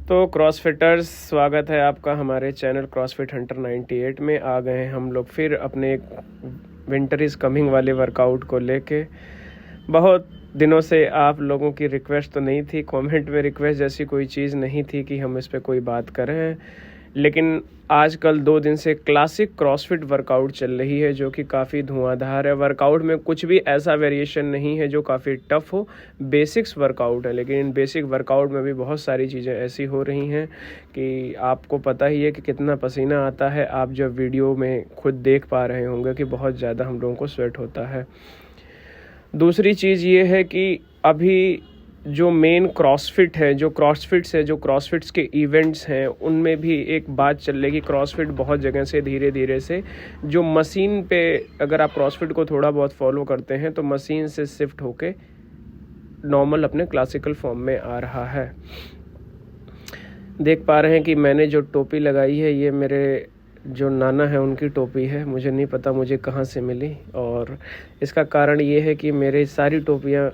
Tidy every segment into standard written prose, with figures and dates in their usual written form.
तो क्रॉसफिटर्स, स्वागत है आपका हमारे चैनल क्रॉसफिट हंटर 98 में। आ गए हैं हम लोग फिर अपने विंटर इज़ कमिंग वाले वर्कआउट को लेके। बहुत दिनों से आप लोगों की रिक्वेस्ट तो नहीं थी, कमेंट में रिक्वेस्ट जैसी कोई चीज़ नहीं थी कि हम इस पे कोई बात करें, लेकिन आजकल 2 दिन से क्लासिक क्रॉसफिट वर्कआउट चल रही है जो कि काफ़ी धुआंधार है। वर्कआउट में कुछ भी ऐसा वेरिएशन नहीं है जो काफ़ी टफ हो, बेसिक्स वर्कआउट है, लेकिन इन बेसिक वर्कआउट में भी बहुत सारी चीज़ें ऐसी हो रही हैं कि आपको पता ही है कि कितना पसीना आता है। आप जब वीडियो में खुद देख पा रहे होंगे कि बहुत ज़्यादा हम लोगों को स्वेट होता है। दूसरी चीज़ ये है कि अभी जो मेन क्रॉसफिट है, जो क्रॉसफिट्स के इवेंट्स हैं, उनमें भी एक बात चल रही है कि क्रॉसफिट बहुत जगह से धीरे धीरे से जो मशीन पे, अगर आप क्रॉसफिट को थोड़ा बहुत फॉलो करते हैं तो मशीन से शिफ्ट होके नॉर्मल अपने क्लासिकल फॉर्म में आ रहा है। देख पा रहे हैं कि मैंने जो टोपी लगाई है ये मेरे जो नाना है उनकी टोपी है। मुझे नहीं पता मुझे कहाँ से मिली, और इसका कारण ये है कि मेरी सारी टोपियाँ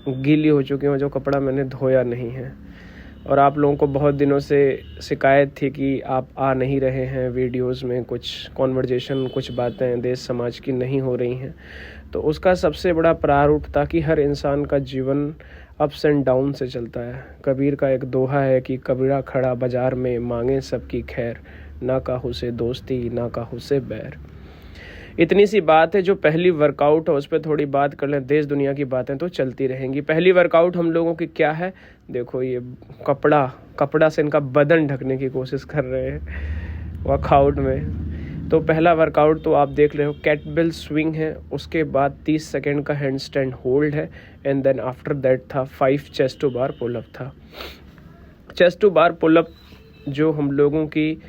गीली हो चुकी हैं, जो कपड़ा मैंने धोया नहीं है। और आप लोगों को बहुत दिनों से शिकायत थी कि आप आ नहीं रहे हैं वीडियोस में, कुछ कॉन्वर्जेशन, कुछ बातें देश समाज की नहीं हो रही हैं। तो उसका सबसे बड़ा प्रारूप था कि हर इंसान का जीवन अप्स एंड डाउन से चलता है। कबीर का एक दोहा है कि कबीरा खड़ा बाजार में मांगे सबकी खैर, ना काहू से दोस्ती ना काहू से बैर। इतनी सी बात है। जो पहली वर्कआउट है उस पर थोड़ी बात कर लें। देश दुनिया की बातें तो चलती रहेंगी। पहली वर्कआउट हम लोगों की क्या है, देखो ये कपड़ा से इनका बदन ढकने की कोशिश कर रहे हैं वर्कआउट में। तो पहला वर्कआउट तो आप देख रहे हो, कैटबेल स्विंग है, उसके बाद 30 सेकेंड का हैंड स्टैंड होल्ड है, एंड देन आफ्टर दैट था 5 चेस्ट टू बार पुलअप था। चेस्ट टू बार पुलअप जो हम लोगों की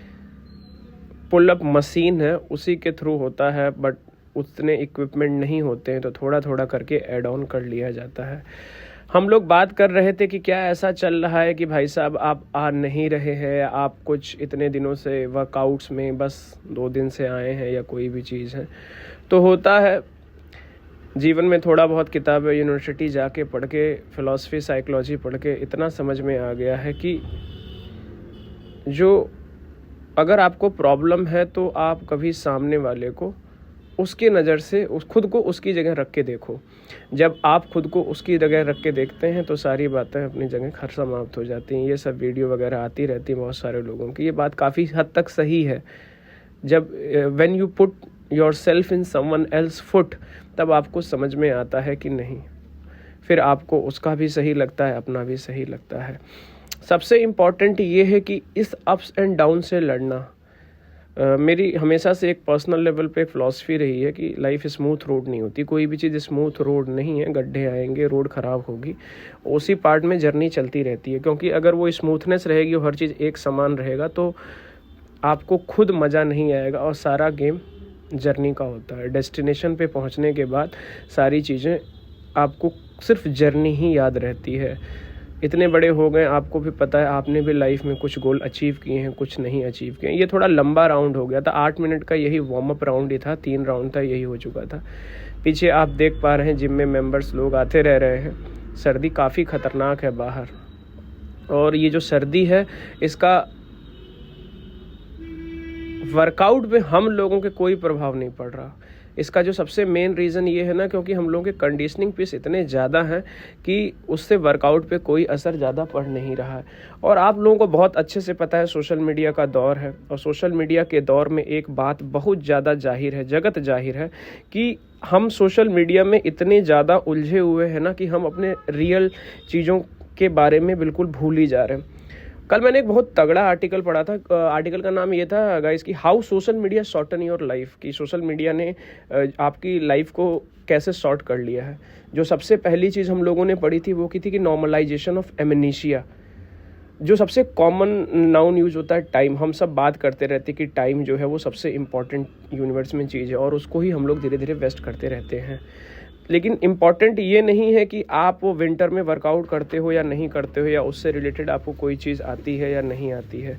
पुलअप मशीन है उसी के थ्रू होता है, बट उतने इक्विपमेंट नहीं होते हैं तो थोड़ा थोड़ा करके ऐड ऑन कर लिया जाता है। हम लोग बात कर रहे थे कि क्या ऐसा चल रहा है कि भाई साहब आप आ नहीं रहे हैं, आप कुछ इतने दिनों से वर्कआउट्स में बस 2 दिन से आए हैं या कोई भी चीज़ है। तो होता है जीवन में, थोड़ा बहुत किताबें यूनिवर्सिटी जाके पढ़ के, फिलॉसफी साइकोलॉजी पढ़ के इतना समझ में आ गया है कि जो अगर आपको प्रॉब्लम है तो आप कभी सामने वाले को उसकी नज़र से खुद को उसकी जगह रख के देखो। जब आप खुद को उसकी जगह रख के देखते हैं तो सारी बातें अपनी जगह खर समाप्त हो जाती हैं। ये सब वीडियो वगैरह आती रहती हैं बहुत सारे लोगों की, ये बात काफ़ी हद तक सही है। जब when you put your self in someone else foot, तब आपको समझ में आता है कि नहीं, फिर आपको उसका भी सही लगता है, अपना भी सही लगता है। सबसे इम्पॉर्टेंट ये है कि इस अप्स एंड डाउन से लड़ना मेरी हमेशा से एक पर्सनल लेवल पे एक फ़िलासफ़ी रही है कि लाइफ स्मूथ रोड नहीं होती। कोई भी चीज़ स्मूथ रोड नहीं है, गड्ढे आएंगे, रोड ख़राब होगी, उसी पार्ट में जर्नी चलती रहती है। क्योंकि अगर वो स्मूथनेस रहेगी और हर चीज़ एक समान रहेगा तो आपको खुद मज़ा नहीं आएगा, और सारा गेम जर्नी का होता है। डेस्टिनेशन पे पहुँचने के बाद सारी चीज़ें आपको सिर्फ जर्नी ही याद रहती है। इतने बड़े हो गए, आपको भी पता है, आपने भी लाइफ में कुछ गोल अचीव किए हैं, कुछ नहीं अचीव किए। ये थोड़ा लंबा राउंड हो गया था, 8 मिनट का यही वार्म अप राउंड ही था, 3 राउंड था, यही हो चुका था। पीछे आप देख पा रहे हैं जिम में मेंबर्स लोग आते रह रहे हैं। सर्दी काफ़ी ख़तरनाक है बाहर, और ये जो सर्दी है इसका वर्कआउट पे हम लोगों के कोई प्रभाव नहीं पड़ रहा। इसका जो सबसे मेन रीज़न ये है ना, क्योंकि हम लोगों के कंडीशनिंग पीस इतने ज़्यादा हैं कि उससे वर्कआउट पे कोई असर ज़्यादा पड़ नहीं रहा है। और आप लोगों को बहुत अच्छे से पता है सोशल मीडिया का दौर है, और सोशल मीडिया के दौर में एक बात बहुत ज़्यादा जाहिर है, जगत जाहिर है कि हम सोशल मीडिया में इतने ज़्यादा उलझे हुए हैं ना कि हम अपने रियल चीज़ों के बारे में बिल्कुल भूल ही जा रहे हैं। कल मैंने एक बहुत तगड़ा आर्टिकल पढ़ा था। आर्टिकल का नाम ये था गाइस कि how social media shorten your life, कि सोशल मीडिया ने आपकी लाइफ को कैसे शॉर्ट कर लिया है। जो सबसे पहली चीज़ हम लोगों ने पढ़ी थी वो की थी कि नॉर्मलाइजेशन ऑफ एमनेशिया। जो सबसे कॉमन नाउन यूज होता है टाइम, हम सब बात करते रहते कि टाइम जो है वो सबसे इम्पॉर्टेंट यूनिवर्स में चीज़ है, और उसको ही हम लोग धीरे धीरे वेस्ट करते रहते हैं। लेकिन इम्पॉर्टेंट ये नहीं है कि आप वो विंटर में वर्कआउट करते हो या नहीं करते हो, या उससे रिलेटेड आपको कोई चीज़ आती है या नहीं आती है।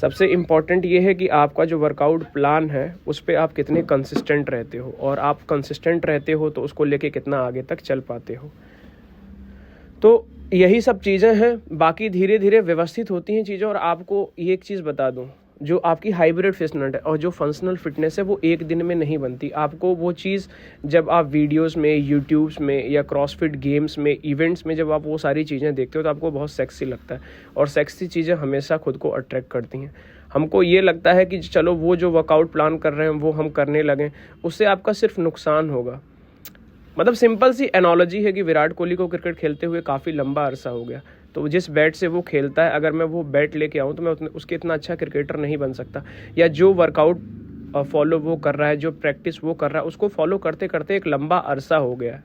सबसे इम्पॉर्टेंट ये है कि आपका जो वर्कआउट प्लान है उस पर आप कितने कंसिस्टेंट रहते हो, और आप कंसिस्टेंट रहते हो तो उसको लेके कितना आगे तक चल पाते हो। तो यही सब चीज़ें हैं, बाकी धीरे धीरे व्यवस्थित होती हैं चीज़ें। और आपको ये एक चीज़ बता दूं, जो आपकी हाइब्रिड फिटनेस है और जो फंक्शनल फिटनेस है वो एक दिन में नहीं बनती। आपको वो चीज़ जब आप वीडियोस में, यूट्यूब्स में या क्रॉसफिट गेम्स में, इवेंट्स में जब आप वो सारी चीज़ें देखते हो तो आपको बहुत सेक्सी लगता है। और सेक्सी चीज़ें हमेशा खुद को अट्रैक्ट करती हैं। हमको ये लगता है कि चलो वो जो वर्कआउट प्लान कर रहे हैं वो हम करने लगें, उससे आपका सिर्फ नुकसान होगा। मतलब सिंपल सी एनालॉजी है कि विराट कोहली को क्रिकेट खेलते हुए काफ़ी लंबा अरसा हो गया, तो जिस बैट से वो खेलता है अगर मैं वो बैट लेके आऊँ तो मैं उसके इतना अच्छा क्रिकेटर नहीं बन सकता। या जो वर्कआउट फॉलो वो कर रहा है, जो प्रैक्टिस वो कर रहा है, उसको फॉलो करते करते एक लंबा अरसा हो गया है।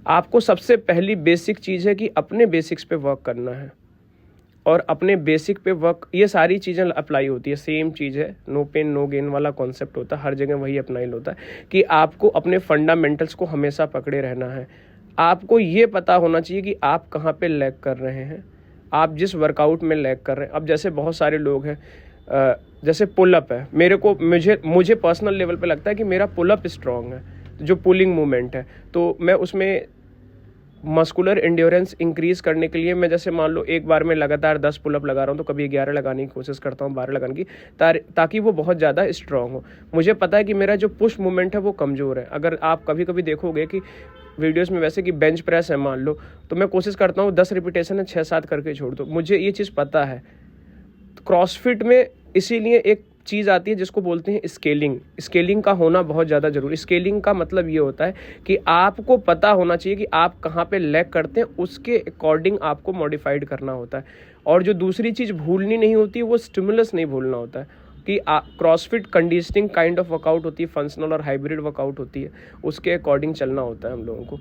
आपको सबसे पहली बेसिक चीज़ है कि अपने बेसिक्स पे वर्क करना है। और अपने बेसिक पे वर्क, ये सारी चीज़ें अप्लाई होती है, सेम चीज़ है, नो पेन नो गेन वाला कॉन्सेप्ट होता है, हर जगह वही अप्लाई होता है कि आपको अपने फंडामेंटल्स को हमेशा पकड़े रहना है। आपको ये पता होना चाहिए कि आप कहाँ पे लैग कर रहे हैं, आप जिस वर्कआउट में लैग कर रहे हैं। अब जैसे बहुत सारे लोग हैं, जैसे पुलअप है, मुझे पर्सनल लेवल पे लगता है कि मेरा पुलअप स्ट्रॉन्ग है, जो पुलिंग मूवमेंट है, तो मैं उसमें मस्कुलर इंड्योरेंस इंक्रीज करने के लिए मैं जैसे मान लो एक बार में लगातार 10 पुलअप लगा रहा हूँ तो कभी 11 लगाने की कोशिश करता हूँ, 12 लगाने की, ताकि वो बहुत ज़्यादा स्ट्रांग हो। मुझे पता है कि मेरा जो पुश मूवमेंट है वो कमज़ोर है। अगर आप कभी कभी देखोगे कि वीडियोस में वैसे कि बेंच प्रेस है मान लो, तो मैं कोशिश करता हूँ 10 रिपीटेशन है 6-7 करके छोड़ दो, मुझे ये चीज़ पता है। क्रॉसफिट में इसीलिए एक चीज़ आती है जिसको बोलते हैं स्केलिंग का होना बहुत ज़्यादा जरूरी। स्केलिंग का मतलब ये होता है कि आपको पता होना चाहिए कि आप कहाँ पे लैग करते हैं, उसके अकॉर्डिंग आपको मॉडिफाइड करना होता है। और जो दूसरी चीज़ भूलनी नहीं होती वो स्टिमुलस नहीं भूलना होता है कि CrossFit conditioning kind of workout होती है, फंक्शनल और हाइब्रिड वर्कआउट होती है, उसके अकॉर्डिंग चलना होता है हम लोगों को।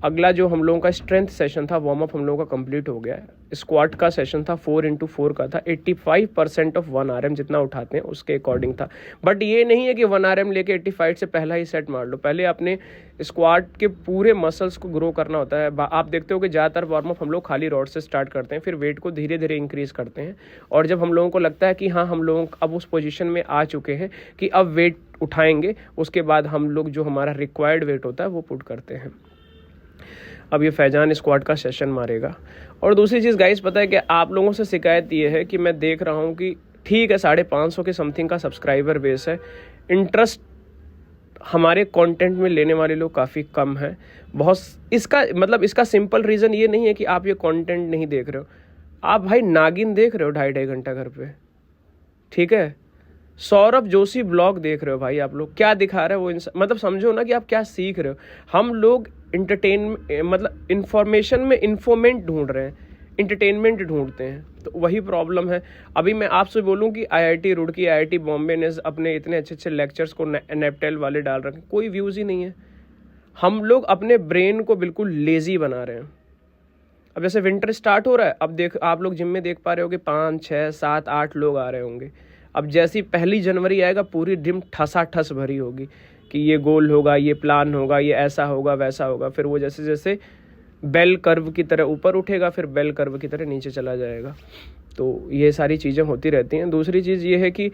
अगला जो हम लोगों का स्ट्रेंथ सेशन था, वार्म अप हम लोगों का कंप्लीट हो गया है। स्क्वाट का सेशन था 4x4 का था, 85% ऑफ 1 RM जितना उठाते हैं उसके अकॉर्डिंग था। बट ये नहीं है कि 1 RM लेके 85 से पहला ही सेट मार लो, पहले अपने स्क्वाट के पूरे मसल्स को ग्रो करना होता है। आप देखते हो कि ज़्यादातर वार्म अप हम लोग खाली रॉड से स्टार्ट करते हैं, फिर वेट को धीरे धीरे इंक्रीज़ करते हैं। और जब हम लोगों को लगता है कि हाँ हम लोग अब उस पोजीशन में आ चुके हैं कि अब वेट उठाएंगे, उसके बाद हम लोग जो हमारा रिक्वायर्ड वेट होता है वो पुट करते हैं। अब ये फैजान स्क्वाड का सेशन मारेगा। और दूसरी चीज़ गाइस, पता है कि आप लोगों से शिकायत ये है कि मैं देख रहा हूँ कि ठीक है 550 के समथिंग का सब्सक्राइबर बेस है, इंटरेस्ट हमारे कंटेंट में लेने वाले लोग काफ़ी कम है। इसका सिंपल रीज़न ये नहीं है कि आप ये कंटेंट नहीं देख रहे हो, आप भाई नागिन देख रहे हो 2.5 घंटा घर पे, ठीक है। सौरभ जोशी ब्लॉग देख रहे हो भाई, आप लोग क्या दिखा रहे हो वो मतलब समझो ना कि आप क्या सीख रहे हो। हम लोग मतलब इंफॉर्मेशन में इन्फॉर्मेंट ढूंढ रहे हैं, इंटरटेनमेंट ढूंढते हैं, तो वही प्रॉब्लम है। अभी मैं आपसे बोलूं कि IIT रुड़की, IIT बॉम्बे ने अपने इतने अच्छे अच्छे लेक्चर्स को नैपटेल वाले डाल रखे, कोई व्यूज़ ही नहीं है। हम लोग अपने ब्रेन को बिल्कुल लेजी बना रहे हैं। अब जैसे विंटर स्टार्ट हो रहा है, अब आप लोग जिम में देख पा रहे हो कि 5, 6, 7, 8 लोग आ रहे होंगे। अब जैसी 1 जनवरी आएगा पूरी जिम ठसाठस भरी होगी कि ये गोल होगा, ये प्लान होगा, ये ऐसा होगा, वैसा होगा। फिर वो जैसे जैसे बेल कर्व की तरह ऊपर उठेगा, फिर बेल कर्व की तरह नीचे चला जाएगा। तो ये सारी चीज़ें होती रहती हैं। दूसरी चीज़ ये है कि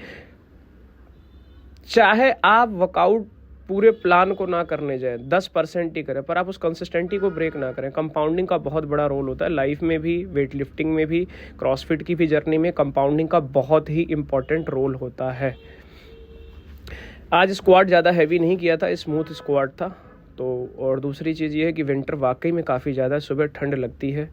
चाहे आप वर्कआउट पूरे प्लान को ना करने जाए, 10% ही करें, पर आप उस कंसिस्टेंटी को ब्रेक ना करें। कंपाउंडिंग का बहुत बड़ा रोल होता है लाइफ में भी, वेट लिफ्टिंग में भी, क्रॉसफिट की भी जर्नी में कंपाउंडिंग का बहुत ही इंपॉर्टेंट रोल होता है। आज स्क्वाट ज़्यादा हैवी नहीं किया था, स्मूथ स्क्वाट था। तो और दूसरी चीज़ ये है कि विंटर वाकई में काफ़ी ज़्यादा, सुबह ठंड लगती है,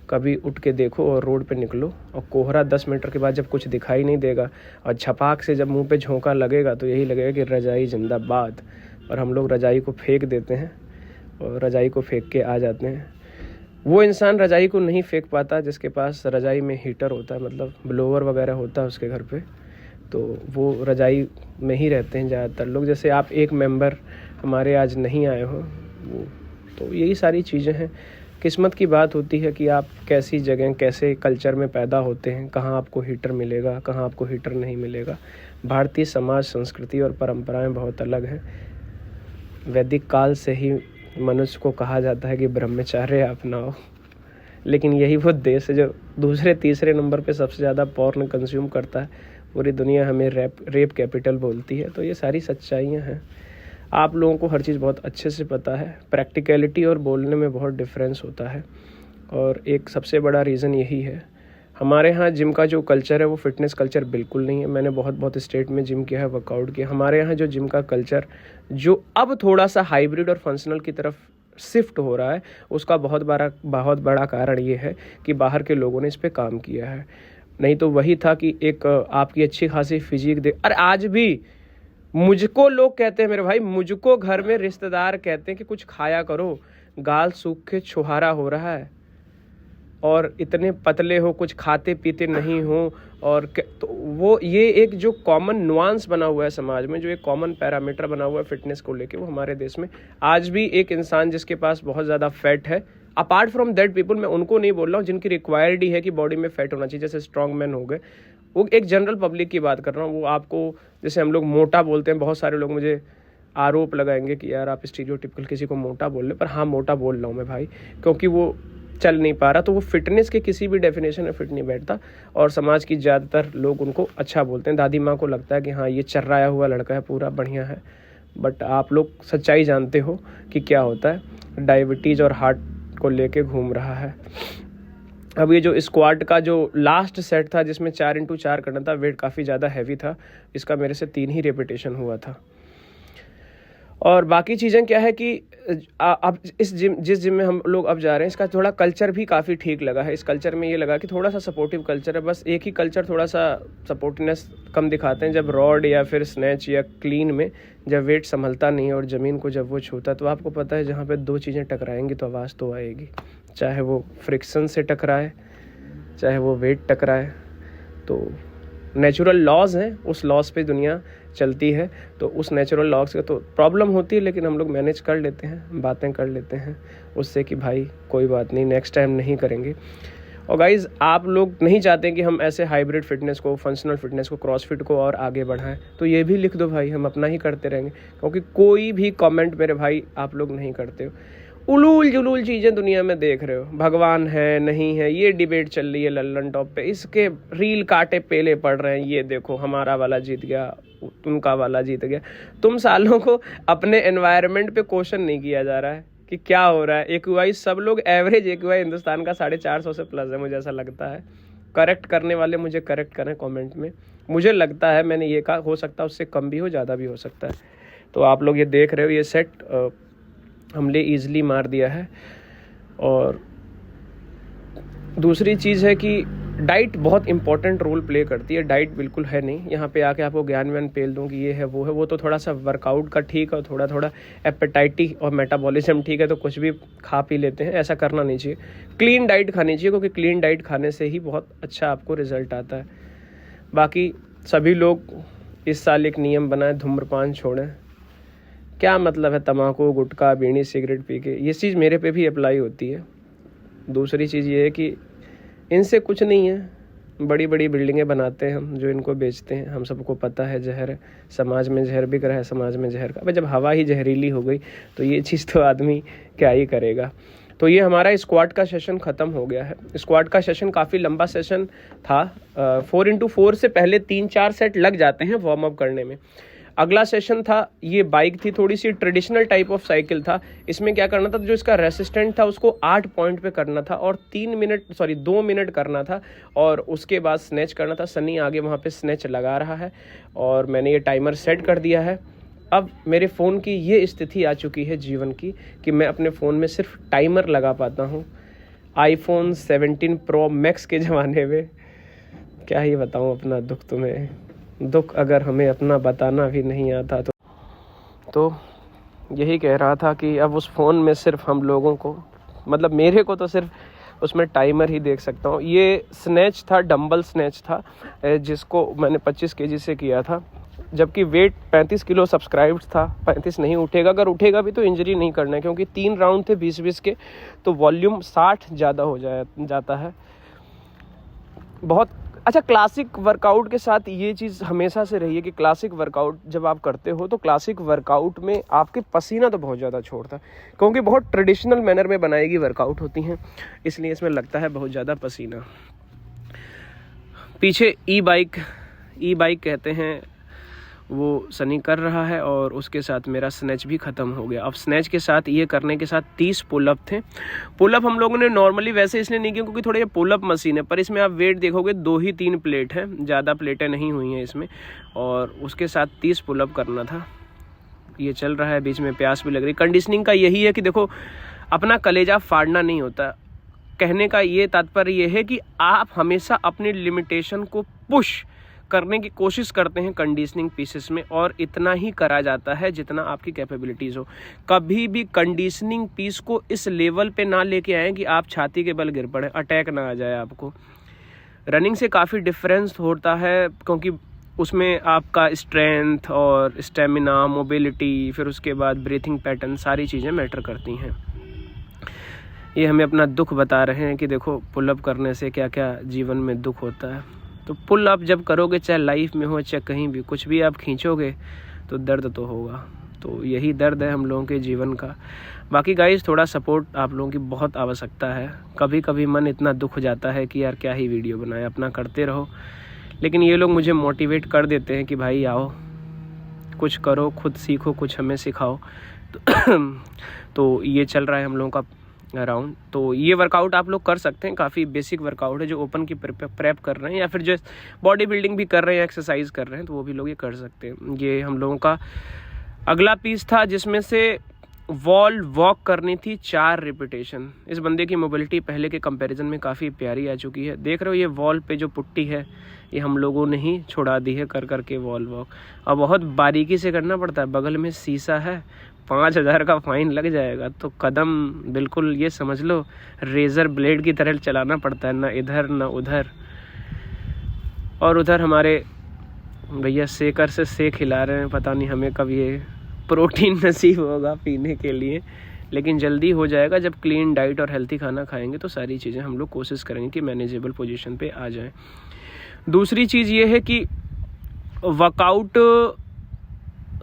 कभी उठ के देखो और रोड पे निकलो, और कोहरा 10 मीटर के बाद जब कुछ दिखाई नहीं देगा और छपाक से जब मुंह पे झोंका लगेगा तो यही लगेगा कि रजाई जिंदाबाद। और हम लोग रजाई को फेंक देते हैं और रजाई को फेंक के आ जाते हैं। वो इंसान रजाई को नहीं फेंक पाता जिसके पास रजाई में हीटर होता है, मतलब ब्लोअर वगैरह होता है उसके घर पे, तो वो रजाई में ही रहते हैं ज़्यादातर लोग। जैसे आप एक मेंबर हमारे आज नहीं आए हो, वो तो यही सारी चीज़ें हैं। किस्मत की बात होती है कि आप कैसी जगह, कैसे कल्चर में पैदा होते हैं, कहाँ आपको हीटर मिलेगा, कहाँ आपको हीटर नहीं मिलेगा। भारतीय समाज, संस्कृति और परंपराएं बहुत अलग हैं। वैदिक काल से ही मनुष्य को कहा जाता है कि ब्रह्मचर्य अपनाओ, लेकिन यही वो देश है जो दूसरे तीसरे नंबर पे सबसे ज़्यादा पॉर्न कंज्यूम करता है। पूरी दुनिया हमें रेप कैपिटल बोलती है। तो ये सारी सच्चाइयाँ हैं। आप लोगों को हर चीज़ बहुत अच्छे से पता है। प्रैक्टिकलिटी और बोलने में बहुत डिफरेंस होता है। और एक सबसे बड़ा रीज़न यही है। हमारे यहाँ जिम का जो कल्चर है वो फिटनेस कल्चर बिल्कुल नहीं है। मैंने बहुत स्टेट में जिम किया है, वर्कआउट किया। हमारे यहाँ जो जिम का कल्चर जो अब थोड़ा सा हाइब्रिड और फंक्शनल की तरफ शिफ्ट हो रहा है, उसका बहुत बड़ा कारण ये है कि बाहर के लोगों ने इस पर काम किया है। नहीं तो वही था कि एक आपकी अच्छी खासी फिजिक दे। अरे आज भी मुझको लोग कहते हैं, मेरे भाई, मुझको घर में रिश्तेदार कहते हैं कि कुछ खाया करो, गाल सूख के छुहारा हो रहा है और इतने पतले हो, कुछ खाते पीते नहीं हो। और तो वो ये एक जो कॉमन नुआंस बना हुआ है समाज में, जो एक कॉमन पैरामीटर बना हुआ है फिटनेस को लेके, वो हमारे देश में आज भी एक इंसान जिसके पास बहुत ज़्यादा फैट है, अपार्ट फ्रॉम दैट पीपल, मैं उनको नहीं बोल रहा हूँ जिनकी रिक्वायर्ड ही है कि बॉडी में फैट होना चाहिए, जैसे स्ट्रॉन्ग मैन हो गए, वो एक जनरल पब्लिक की बात कर रहा हूँ। वो आपको जैसे हम लोग मोटा बोलते हैं, बहुत सारे लोग मुझे आरोप लगाएंगे कि यार आप स्टीरियोटिपिकल किसी को मोटा बोल रहे, पर हाँ मोटा बोल रहा हूँ मैं भाई, क्योंकि वो चल नहीं पा रहा, तो वो फिटनेस के किसी भी डेफिनेशन में फिट नहीं बैठता और समाज की ज़्यादातर लोग उनको अच्छा बोलते हैं। दादी माँ को लगता है कि हाँ ये चर्राया हुआ लड़का है, पूरा बढ़िया है, बट आप लोग सच्चाई जानते हो कि क्या होता है, डायबिटीज़ और हार्ट को लेके घूम रहा है। अब ये जो स्क्वाट का जो लास्ट सेट था जिसमें 4x4 करना था, वेट काफ़ी ज़्यादा हैवी था, इसका मेरे से 3 ही रेपिटेशन हुआ था। और बाकी चीज़ें क्या है कि अब जिस जिम में हम लोग अब जा रहे हैं, इसका थोड़ा कल्चर भी काफ़ी ठीक लगा है। इस कल्चर में ये लगा कि थोड़ा सा सपोर्टिव कल्चर है। बस एक ही कल्चर थोड़ा सा सपोर्टिवनेस कम दिखाते हैं, जब रॉड या फिर स्नैच या क्लीन में जब वेट संभलता नहीं है और ज़मीन को जब वो छूता, तो आपको पता है जहाँ पे 2 चीज़ें टकराएंगी तो आवाज़ तो आएगी, चाहे वो फ्रिक्शन से टकराए, चाहे वो वेट टकराए। तो नेचुरल लॉज हैं, उस लॉज पे दुनिया चलती है, तो उस नेचुरल लॉज से तो प्रॉब्लम होती है, लेकिन हम लोग मैनेज कर लेते हैं, बातें कर लेते हैं उससे कि भाई कोई बात नहीं, नेक्स्ट टाइम नहीं करेंगे। और गाइज़, आप लोग नहीं चाहते कि हम ऐसे हाइब्रिड फिटनेस को, फंक्शनल फिटनेस को, क्रॉसफिट को और आगे बढ़ाएं, तो ये भी लिख दो भाई, हम अपना ही करते रहेंगे, क्योंकि कोई भी कमेंट मेरे भाई आप लोग नहीं करते हो। उलूल जुलूल चीज़ें दुनिया में देख रहे हो, भगवान है नहीं है, ये डिबेट चल रही है लल्लन टॉप पे, इसके रील काटे पेले पड़ रहे हैं, ये देखो हमारा वाला जीत गया, उनका वाला जीत गया। तुम सालों को अपने एनवायरनमेंट पे क्वेश्चन नहीं किया जा रहा है कि क्या हो रहा है। एक्यूआई सब लोग एवरेज एक्यूआई हिंदुस्तान का 450 से प्लस है, मुझे ऐसा लगता है। करेक्ट करने वाले मुझे करेक्ट करें कमेंट में। मुझे लगता है मैंने ये कहा, हो सकता है उससे कम भी हो, ज़्यादा भी हो सकता है। तो आप लोग ये देख रहे हो, ये सेट हमने ईजिली मार दिया है। और दूसरी चीज़ है कि डाइट बहुत इंपॉर्टेंट रोल प्ले करती है। डाइट बिल्कुल है नहीं, यहाँ पे आके आपको ज्ञान व्यान पेल दूँ कि ये है वो है, वो तो थोड़ा सा वर्कआउट का ठीक है, और थोड़ा एपेटाइटी और मेटाबॉलिज्म ठीक है, तो कुछ भी खा पी लेते हैं, ऐसा करना नहीं चाहिए। क्लीन डाइट खानी चाहिए, क्योंकि क्लीन डाइट खाने से ही बहुत अच्छा आपको रिजल्ट आता है। बाकी सभी लोग इस साल एक नियम बनाए, धूम्रपान छोड़ें। क्या मतलब है तम्बाकू, गुटखा, बीड़ी, सिगरेट पी के, ये चीज़ मेरे पे भी अप्लाई होती है। दूसरी चीज़ ये है कि इनसे कुछ नहीं है, बड़ी बड़ी बिल्डिंगें बनाते हैं हम, जो इनको बेचते हैं, हम सबको पता है जहर है, समाज में जहर बिक रहा है, समाज में जहर का। अब जब हवा ही जहरीली हो गई तो ये चीज़ तो आदमी क्या ही करेगा। तो ये हमारा स्क्वाट का सेशन ख़त्म हो गया है। स्क्वाट का सेशन काफ़ी लंबा सेशन था, 4x4 से पहले 3-4 सेट लग जाते हैं वार्म अप करने में। अगला सेशन था, ये बाइक थी, थोड़ी सी ट्रेडिशनल टाइप ऑफ साइकिल था। इसमें क्या करना था, जो इसका रेसिस्टेंट था उसको 8 पॉइंट पे करना था और 2 मिनट करना था, और उसके बाद स्नैच करना था। सनी आगे वहाँ पे स्नैच लगा रहा है और मैंने ये टाइमर सेट कर दिया है। अब मेरे फ़ोन की ये स्थिति आ चुकी है जीवन की कि मैं अपने फ़ोन में सिर्फ टाइमर लगा पाता हूँ। iPhone 17 Pro Max के ज़माने में क्या ही बताऊँ अपना दुख तुम्हें, दुख अगर हमें अपना बताना भी नहीं आता तो यही कह रहा था कि अब उस फ़ोन में सिर्फ हम लोगों को, मतलब मेरे को तो सिर्फ उसमें टाइमर ही देख सकता हूँ। ये स्नैच था, डंबल स्नैच था, जिसको मैंने 25 kg से किया था, जबकि वेट 35 किलो सब्सक्राइब्ड था। 35 नहीं उठेगा, अगर उठेगा भी तो इंजरी नहीं करना है, क्योंकि 3 राउंड थे 20-20 के, तो वॉल्यूम 60 ज़्यादा हो जाता है। बहुत अच्छा, क्लासिक वर्कआउट के साथ ये चीज़ हमेशा से रही है कि क्लासिक वर्कआउट जब आप करते हो तो क्लासिक वर्कआउट में आपके पसीना तो बहुत ज़्यादा छोड़ता है, क्योंकि बहुत ट्रेडिशनल मैनर में बनाई गई वर्कआउट होती हैं, इसलिए इसमें लगता है बहुत ज़्यादा पसीना। पीछे ई बाइक कहते हैं वो सनी कर रहा है और उसके साथ मेरा स्नैच भी ख़त्म हो गया। अब स्नैच के साथ ये करने के साथ 30 पुलअप थे। पुलअप हम लोगों ने नॉर्मली वैसे इसलिए नहीं किया क्योंकि थोड़ा ये पुलअप मशीन है, पर इसमें आप वेट देखोगे 2 ही 3 प्लेट है, ज़्यादा प्लेटें नहीं हुई हैं इसमें, और उसके साथ 30 पुलअप करना था। ये चल रहा है, बीच में प्यास भी लग रही। कंडीशनिंग का यही है कि देखो अपना कलेजा फाड़ना नहीं होता। कहने का ये तात्पर्य ये है कि आप हमेशा अपनी लिमिटेशन को पुश करने की कोशिश करते हैं कंडीशनिंग पीसेस में, और इतना ही करा जाता है जितना आपकी कैपेबिलिटीज़ हो। कभी भी कंडीशनिंग पीस को इस लेवल पे ना लेके आए कि आप छाती के बल गिर पड़े, अटैक ना आ जाए आपको। रनिंग से काफ़ी डिफरेंस होता है क्योंकि उसमें आपका स्ट्रेंथ और स्टेमिना, मोबिलिटी, फिर उसके बाद ब्रीथिंग पैटर्न, सारी चीज़ें मैटर करती हैं। ये हमें अपना दुख बता रहे हैं कि देखो पुलअप करने से क्या क्या जीवन में दुख होता है। तो पुल अप जब करोगे, चाहे लाइफ में हो चाहे कहीं भी, कुछ भी आप खींचोगे तो दर्द तो होगा। तो यही दर्द है हम लोगों के जीवन का। बाकी गाइस थोड़ा सपोर्ट आप लोगों की बहुत आवश्यकता है। कभी कभी मन इतना दुख हो जाता है कि यार क्या ही वीडियो बनाए, अपना करते रहो, लेकिन ये लोग मुझे मोटिवेट कर देते हैं कि भाई आओ कुछ करो, खुद सीखो, कुछ हमें सिखाओ। तो ये चल रहा है हम लोगों का अराउंड। तो ये वर्कआउट आप लोग कर सकते हैं, काफ़ी बेसिक वर्कआउट है। जो ओपन की प्रेप कर रहे हैं या फिर जो बॉडी बिल्डिंग भी कर रहे हैं, एक्सरसाइज कर रहे हैं, तो वो भी लोग ये कर सकते हैं। ये हम लोगों का अगला पीस था जिसमें से वॉल वॉक करनी थी 4 रिपीटेशन। इस बंदे की मोबिलिटी पहले के कंपैरिजन में काफ़ी प्यारी आ चुकी है। देख रहे हो ये वॉल पे जो पुट्टी है ये हम लोगों ने ही छुड़ा दी है कर करके वॉल वॉक। अब बहुत बारीकी से करना पड़ता है, बगल में शीशा है, 5000 का फाइन लग जाएगा। तो कदम बिल्कुल ये समझ लो रेजर ब्लेड की तरह चलाना पड़ता है, ना इधर ना उधर। और उधर हमारे भैया शेकर से शेक हिला रहे हैं, पता नहीं हमें कब ये प्रोटीन नसीब होगा पीने के लिए, लेकिन जल्दी हो जाएगा। जब क्लीन डाइट और हेल्थी खाना खाएंगे तो सारी चीज़ें हम लोग कोशिश करेंगे कि मैनेजेबल पोजीशन पे आ जाएं। दूसरी चीज़ ये है कि वर्कआउट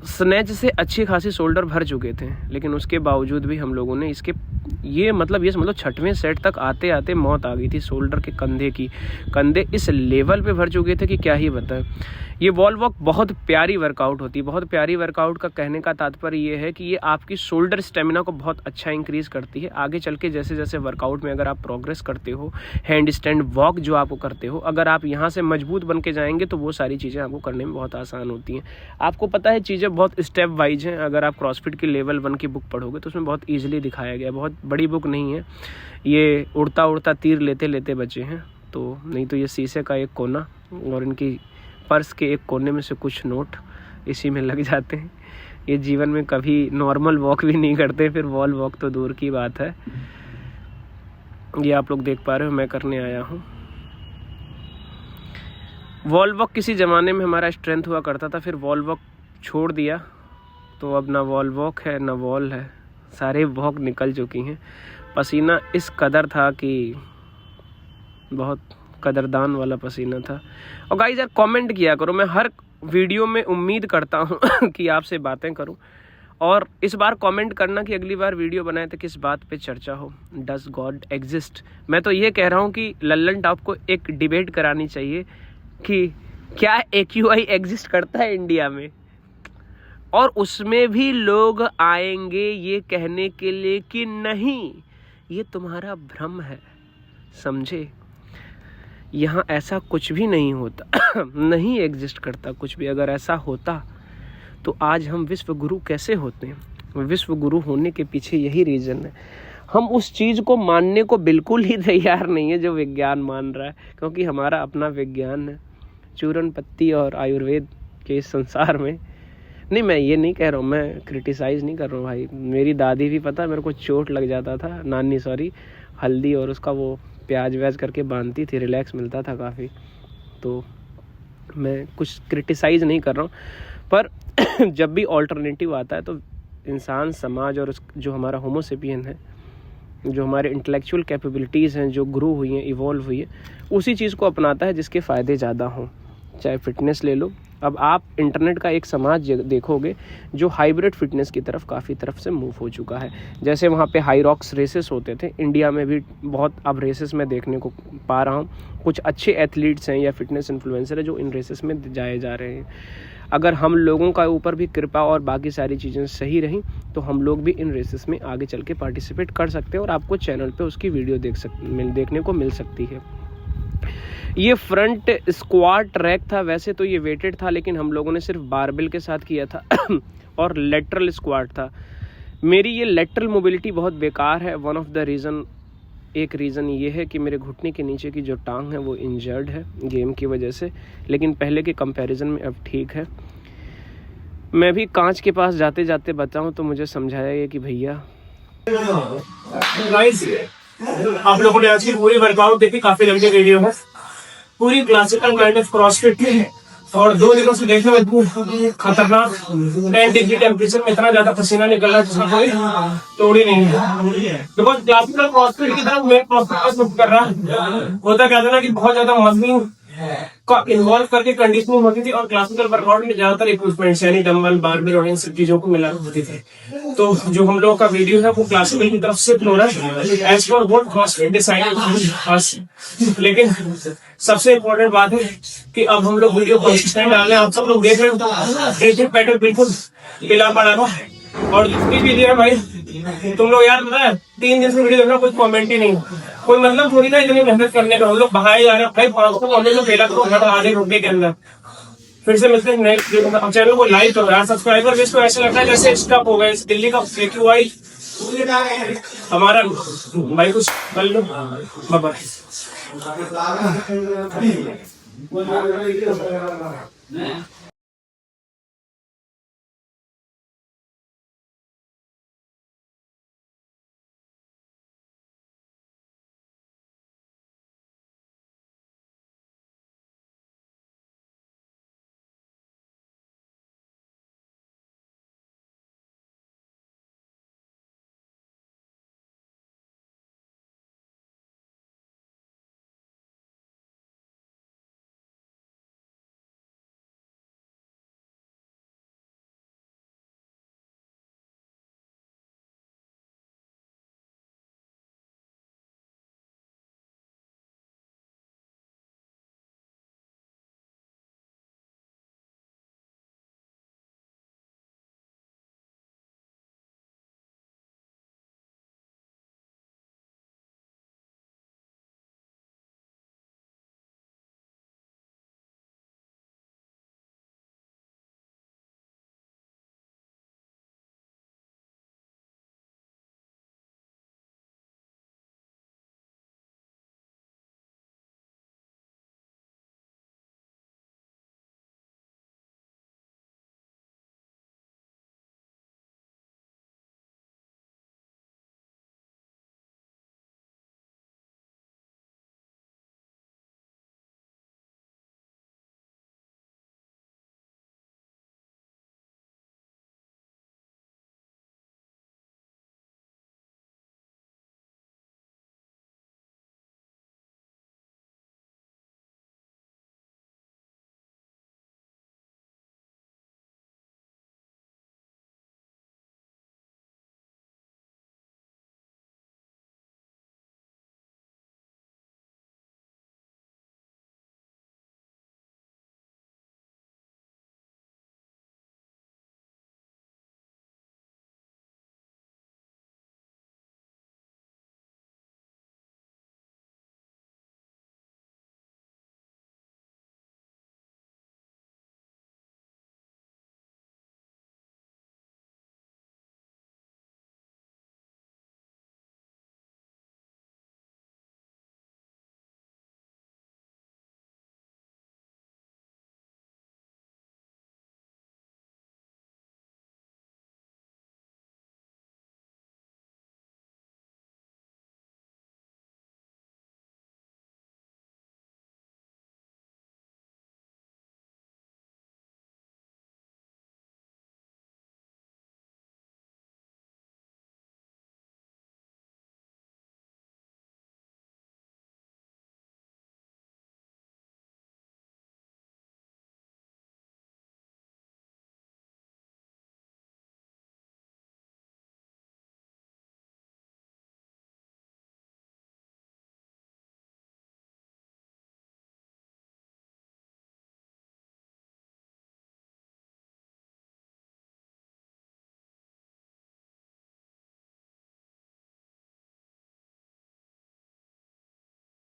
स्नैच से अच्छी खासी शोल्डर भर चुके थे, लेकिन उसके बावजूद भी हम लोगों ने इसके ये समझ लो 6वें सेट तक आते आते मौत आ गई थी शोल्डर के कंधे इस लेवल पे भर चुके थे कि क्या ही बताएं। ये वॉल वॉक बहुत प्यारी वर्कआउट होती है। बहुत प्यारी वर्कआउट का कहने का तात्पर्य ये है कि ये आपकी शोल्डर स्टेमिना को बहुत अच्छा इंक्रीज करती है। आगे चल के जैसे जैसे वर्कआउट में अगर आप प्रोग्रेस करते हो, हैंड स्टैंड वॉक जो आपको करते हो, अगर आप यहाँ से मजबूत बन के जाएंगे तो वो सारी चीज़ें आपको करने में बहुत आसान होती हैं। आपको पता है चीज़ें बहुत स्टेप वाइज हैं। अगर आप क्रॉसफिट की लेवल 1 की बुक पढ़ोगे तो उसमें बहुत ईजिली दिखाया गया है। बहुत बड़ी बुक नहीं है, ये उड़ता उड़ता तीर लेते लेते बचे हैं। तो नहीं तो ये शीशे का एक कोना और इनकी पर्स के एक कोने में से कुछ नोट इसी में लग जाते हैं। ये जीवन में कभी नॉर्मल वॉक भी नहीं करते, फिर वॉल वॉक तो दूर की बात है। ये आप लोग देख पा रहे हो मैं करने आया हूँ वॉल वॉक। किसी ज़माने में हमारा स्ट्रेंथ हुआ करता था, फिर वॉल वॉक छोड़ दिया तो अब ना वॉल वॉक है ना वॉल है, सारे वॉक निकल चुकी हैं। पसीना इस कदर था कि बहुत कदरदान वाला पसीना था। और गाइस यार कमेंट किया करो, मैं हर वीडियो में उम्मीद करता हूँ कि आपसे बातें करूँ, और इस बार कमेंट करना कि अगली बार वीडियो बनाए तो किस बात पे चर्चा हो। Does God exist? मैं तो ये कह रहा हूँ कि लल्लन टॉप को एक डिबेट करानी चाहिए कि क्या AQI एग्जिस्ट करता है इंडिया में, और उसमें भी लोग आएंगे ये कहने के लिए कि नहीं ये तुम्हारा भ्रम है, समझे, यहाँ ऐसा कुछ भी नहीं होता। नहीं एग्जिस्ट करता कुछ भी। अगर ऐसा होता तो आज हम विश्व गुरु कैसे होते हैं? विश्व गुरु होने के पीछे यही रीज़न है। हम उस चीज़ को मानने को बिल्कुल ही तैयार नहीं है जो विज्ञान मान रहा है, क्योंकि हमारा अपना विज्ञान है। चूरन पत्ती और आयुर्वेद के इस संसार में नहीं, मैं ये नहीं कह रहा हूँ, मैं क्रिटिसाइज़ नहीं कर रहा हूँ भाई। मेरी दादी भी पता मेरे को चोट लग जाता था, नानी सॉरी, हल्दी और उसका वो प्याज व्याज करके बांधती थी, रिलैक्स मिलता था काफ़ी। तो मैं कुछ क्रिटिसाइज़ नहीं कर रहा हूँ, पर जब भी ऑल्टरनेटिव आता है तो इंसान समाज और जो हमारा होमोसेपियन है, जो हमारे इंटेलेक्चुअल कैपेबिलिटीज़ हैं, जो ग्रो हुई हैं, इवॉल्व हुई है, उसी चीज़ को अपनाता है जिसके फ़ायदे ज़्यादा हों। चाहे फिटनेस ले लो, अब आप इंटरनेट का एक समाज देखोगे जो हाइब्रिड फिटनेस की तरफ से मूव हो चुका है। जैसे वहाँ पे हाई रॉक्स रेसेस होते थे, इंडिया में भी बहुत अब रेसेस में देखने को पा रहा हूँ। कुछ अच्छे एथलीट्स हैं या फिटनेस इन्फ्लुएंसर है जो इन रेसेस में जाए जा रहे हैं। अगर हम लोगों का ऊपर भी कृपा और बाकी सारी चीज़ें सही रहीं तो हम लोग भी इन रेसेस में आगे चल के पार्टिसिपेट कर सकते हैं और आपको चैनल पे उसकी वीडियो देखने को मिल सकती है। ये फ्रंट स्क्वाट ट्रैक था, वैसे तो ये वेटेड था लेकिन हम लोगों ने सिर्फ बारबेल के साथ किया था और लेटरल स्क्वाट था। मेरी ये लेटरल मोबिलिटी बहुत बेकार है। वन ऑफ द रीज़न, एक रीज़न ये है कि मेरे घुटने के नीचे की जो टांग है वो इंजर्ड है गेम की वजह से, लेकिन पहले के कंपैरिजन में अब ठीक है। मैं भी कांच के पास जाते जाते बताऊं तो मुझे समझाया गया कि भैया आप लोगों ने आज की पूरी वर्कआउट देखी, काफी लंबी वीडियो है, पूरी क्लासिकल काइंड ऑफ क्रॉसफिट है और 2 दिनों से देखे हुए खतरनाक 10 डिग्री टेम्परेचर में इतना ज्यादा पसीना निकल रहा है जिसका कोई तोड़ ही नहीं है। बिकॉज क्लासिकल क्रॉसफिट की तरफ मैं कर रहा होता क्या था ना कि बहुत ज्यादा मसलिंग का इन्वॉल्व करके कंडीशनिंग होती थी और क्लासिकल वर्कआउट में ज्यादातर इक्विपमेंट्स यानी डंबल, बारबेल और इन सब चीजों को मिला होती थी। तो जो हम लोगों का वीडियो है वो क्लासिकल की तरफ से हो रहा है as per what CrossFit decided. लेकिन सबसे इम्पोर्टेंट बात है कि अब हम लोग वीडियो कंसिस्टेंट डाल रहे हैं। आप सब लोग देख रहे हो पैटर्न बिल्कुल पिला पड़ा हुआ और दूसरी वीडियो है भाई, तुम लोग यार पता है 3 दिन से वीडियो देखना कोई कमेंट ही नहीं, कोई मतलब थोड़ी ना इतनी मेहनत करने का। हम लोग बाहर जा रहे हैं भाई 500 कमेंट में फेला करो हर आधे घंटे के अंदर। फिर से मिलते हैं नेक्स्ट वीडियो में। चैनल को लाइक करो यार, सब्सक्राइबर बेस को ऐसा लगता है जैसे स्टॉप हो गए। दिल्ली का AQI हमारा भाई कुछ कर लो, बाय बाय।